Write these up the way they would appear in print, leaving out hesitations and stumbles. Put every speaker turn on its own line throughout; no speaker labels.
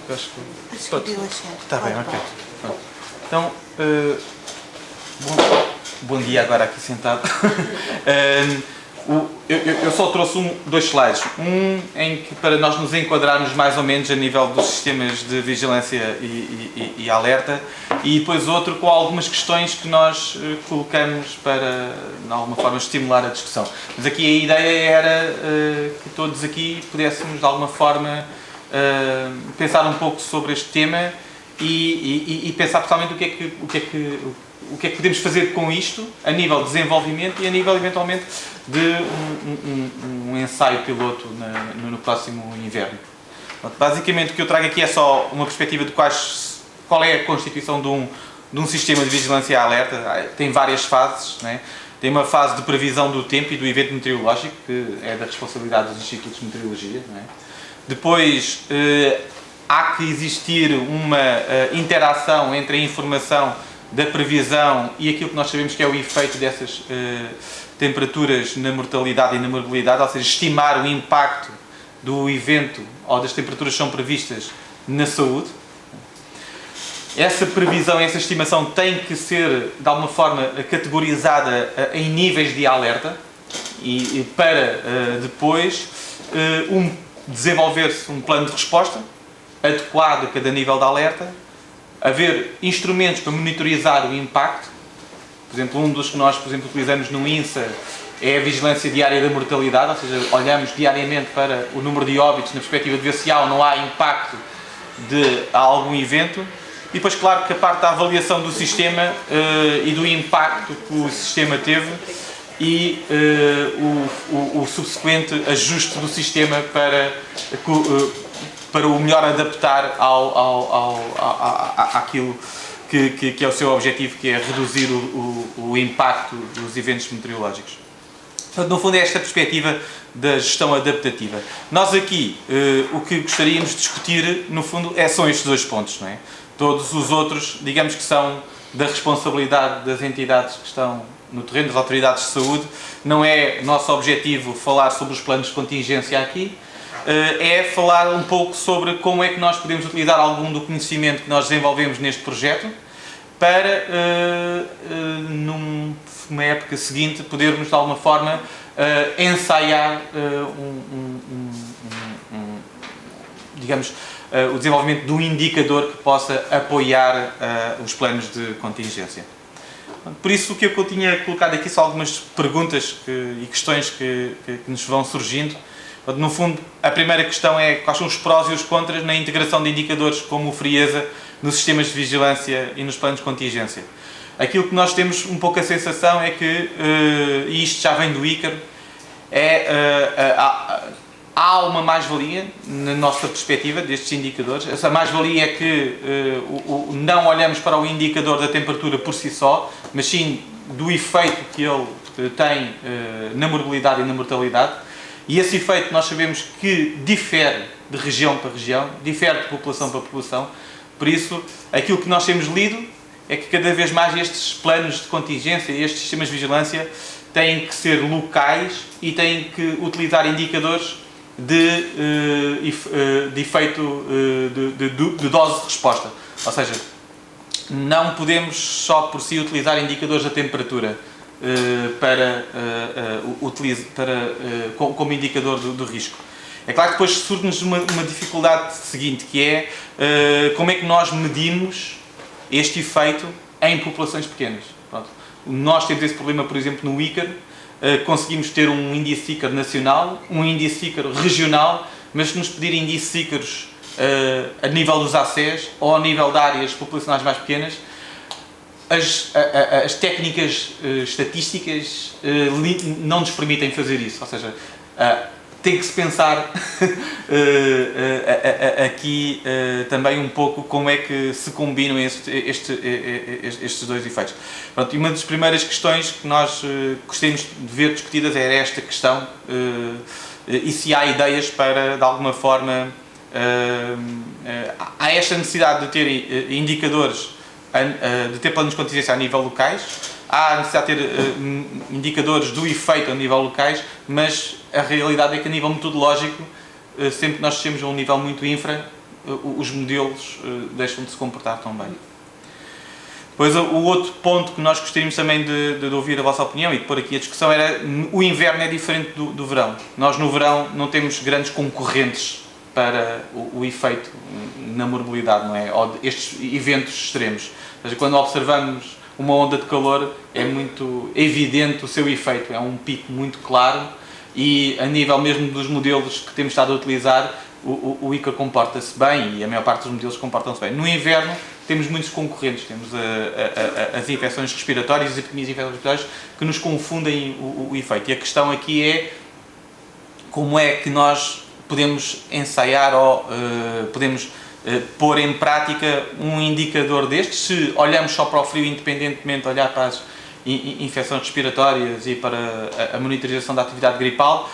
Eu acho que...
Acho que deu a certo.
Está bem, ok. Pronto. Então, bom dia agora aqui sentado. Eu só trouxe dois slides. Um em que, para nós nos enquadrarmos mais ou menos a nível dos sistemas de vigilância e alerta, e depois outro com algumas questões que nós colocamos para, de alguma forma, estimular a discussão. Mas aqui a ideia era que todos aqui pudéssemos, de alguma forma, pensar um pouco sobre este tema e pensar pessoalmente o que é que podemos fazer com isto a nível de desenvolvimento e a nível, eventualmente, de um ensaio piloto no próximo inverno. Basicamente, o que eu trago aqui é só uma perspectiva de qual é a constituição de um sistema de vigilância e alerta. Tem várias fases, né? Tem uma fase de previsão do tempo e do evento meteorológico, que é da responsabilidade dos institutos de meteorologia, né? Depois, há que existir uma interação entre a informação da previsão e aquilo que nós sabemos que é o efeito dessas temperaturas na mortalidade e na morbilidade, ou seja, estimar o impacto do evento ou das temperaturas que são previstas na saúde. Essa previsão, essa estimação tem que ser, de alguma forma, categorizada em níveis de alerta e para depois desenvolver-se um plano de resposta adequado a cada nível de alerta, haver instrumentos para monitorizar o impacto. Por exemplo, um dos que nós, utilizamos no INSA é a vigilância diária da mortalidade, ou seja, olhamos diariamente para o número de óbitos na perspectiva de ver se há ou não há impacto de algum evento. E depois, claro, que a parte da avaliação do sistema e do impacto que o sistema teve e o subsequente ajuste do sistema para o melhor adaptar àquilo que é o seu objetivo, que é reduzir o impacto dos eventos meteorológicos. Portanto, no fundo, é esta perspectiva da gestão adaptativa. Nós aqui, o que gostaríamos de discutir, no fundo, são estes dois pontos, não é? Todos os outros, digamos que são da responsabilidade das entidades que estão no terreno, das autoridades de saúde. Não é nosso objetivo falar sobre os planos de contingência aqui, é falar um pouco sobre como é que nós podemos utilizar algum do conhecimento que nós desenvolvemos neste projeto para, numa época seguinte, podermos de alguma forma ensaiar digamos, o desenvolvimento de um indicador que possa apoiar os planos de contingência. Por isso, o que eu tinha colocado aqui são algumas perguntas e questões que nos vão surgindo. No fundo, a primeira questão é quais são os prós e os contras na integração de indicadores como o frieza nos sistemas de vigilância e nos planos de contingência. Aquilo que nós temos um pouco a sensação é que, e isto já vem do ICAR, há uma mais-valia na nossa perspectiva destes indicadores. Essa mais-valia é que não olhamos para o indicador da temperatura por si só, mas sim do efeito que ele tem na morbilidade e na mortalidade. E esse efeito nós sabemos que difere de região para região, difere de população para população. Por isso, aquilo que nós temos lido é que cada vez mais estes planos de contingência e estes sistemas de vigilância têm que ser locais e têm que utilizar indicadores de efeito de dose de resposta. Ou seja, não podemos só por si utilizar indicadores da temperatura como indicador do risco. É claro que depois surge-nos uma dificuldade seguinte, que é como é que nós medimos este efeito em populações pequenas. Pronto. Nós temos esse problema, por exemplo, no ICAR. Conseguimos ter um índice ICAR nacional, um índice ICAR regional, mas se nos pedirem índices ICARs a nível dos ACES ou a nível de áreas populacionais mais pequenas, as técnicas estatísticas não nos permitem fazer isso. Ou seja, tem que se pensar aqui também um pouco como é que se combinam estes dois efeitos. Pronto, e uma das primeiras questões que nós gostaríamos de ver discutidas era esta questão, e se há ideias para, de alguma forma, há esta necessidade de ter indicadores, de ter planos de contingência a nível locais, há a necessidade de ter indicadores do efeito a nível locais, mas a realidade é que a nível metodológico, sempre que nós chegamos a um nível muito infra, os modelos deixam de se comportar tão bem. Depois o outro ponto que nós gostaríamos também de ouvir a vossa opinião e de pôr aqui a discussão era: o inverno é diferente do verão. Nós no verão não temos grandes concorrentes para o efeito na mobilidade, não é? Ou estes eventos extremos. Ou seja, quando observamos uma onda de calor é muito evidente o seu efeito, é um pico muito claro e a nível mesmo dos modelos que temos estado a utilizar, o ICA comporta-se bem e a maior parte dos modelos comportam-se bem. No inverno temos muitos concorrentes, temos as infecções respiratórias e as epidemias de infecções respiratórias que nos confundem o efeito. E a questão aqui é como é que nós podemos ensaiar ou podemos pôr em prática um indicador destes, se olhamos só para o frio independentemente de olhar para as infecções respiratórias e para a monitorização da atividade gripal,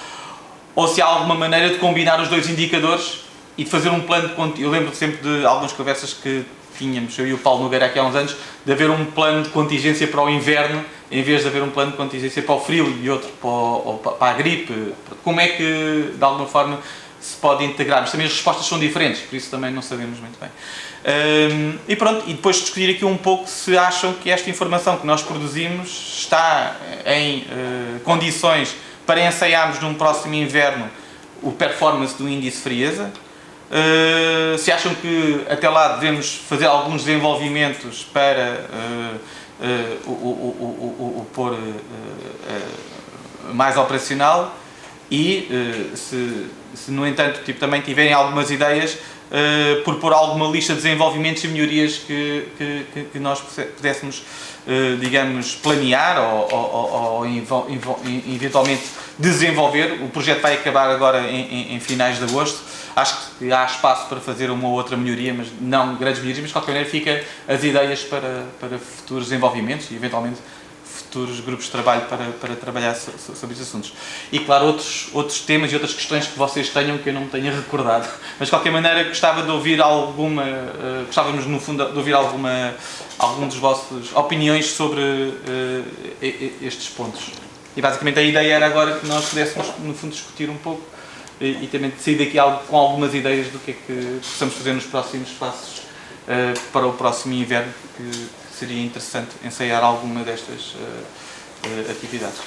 ou se há alguma maneira de combinar os dois indicadores e de fazer um plano de... Eu lembro sempre de algumas conversas que tínhamos, eu e o Paulo Nogueira aqui há uns anos, de haver um plano de contingência para o inverno, em vez de haver um plano de contingência para o frio e outro para a gripe. Como é que, de alguma forma, se pode integrar? Mas também as respostas são diferentes, por isso também não sabemos muito bem. E pronto, e depois discutir aqui um pouco se acham que esta informação que nós produzimos está em condições para ensaiarmos num próximo inverno o performance do índice frieza. Se acham que até lá devemos fazer alguns desenvolvimentos para o pôr mais operacional e se no entanto também tiverem algumas ideias por pôr alguma lista de desenvolvimentos e melhorias que nós pudéssemos, digamos, planear ou eventualmente desenvolver. O projeto vai acabar agora em finais de agosto. Acho que há espaço para fazer uma ou outra melhoria, mas não grandes melhorias, mas de qualquer maneira fica as ideias para futuros desenvolvimentos e eventualmente futuros grupos de trabalho para trabalhar sobre estes assuntos. E claro, outros temas e outras questões que vocês tenham que eu não me tenha recordado. Mas de qualquer maneira gostava de ouvir gostávamos no fundo de ouvir algum dos vossos opiniões sobre estes pontos. E basicamente a ideia era agora que nós pudéssemos no fundo discutir um pouco e também sair daqui com algumas ideias do que é que possamos fazer nos próximos passos para o próximo inverno, que seria interessante ensaiar alguma destas atividades.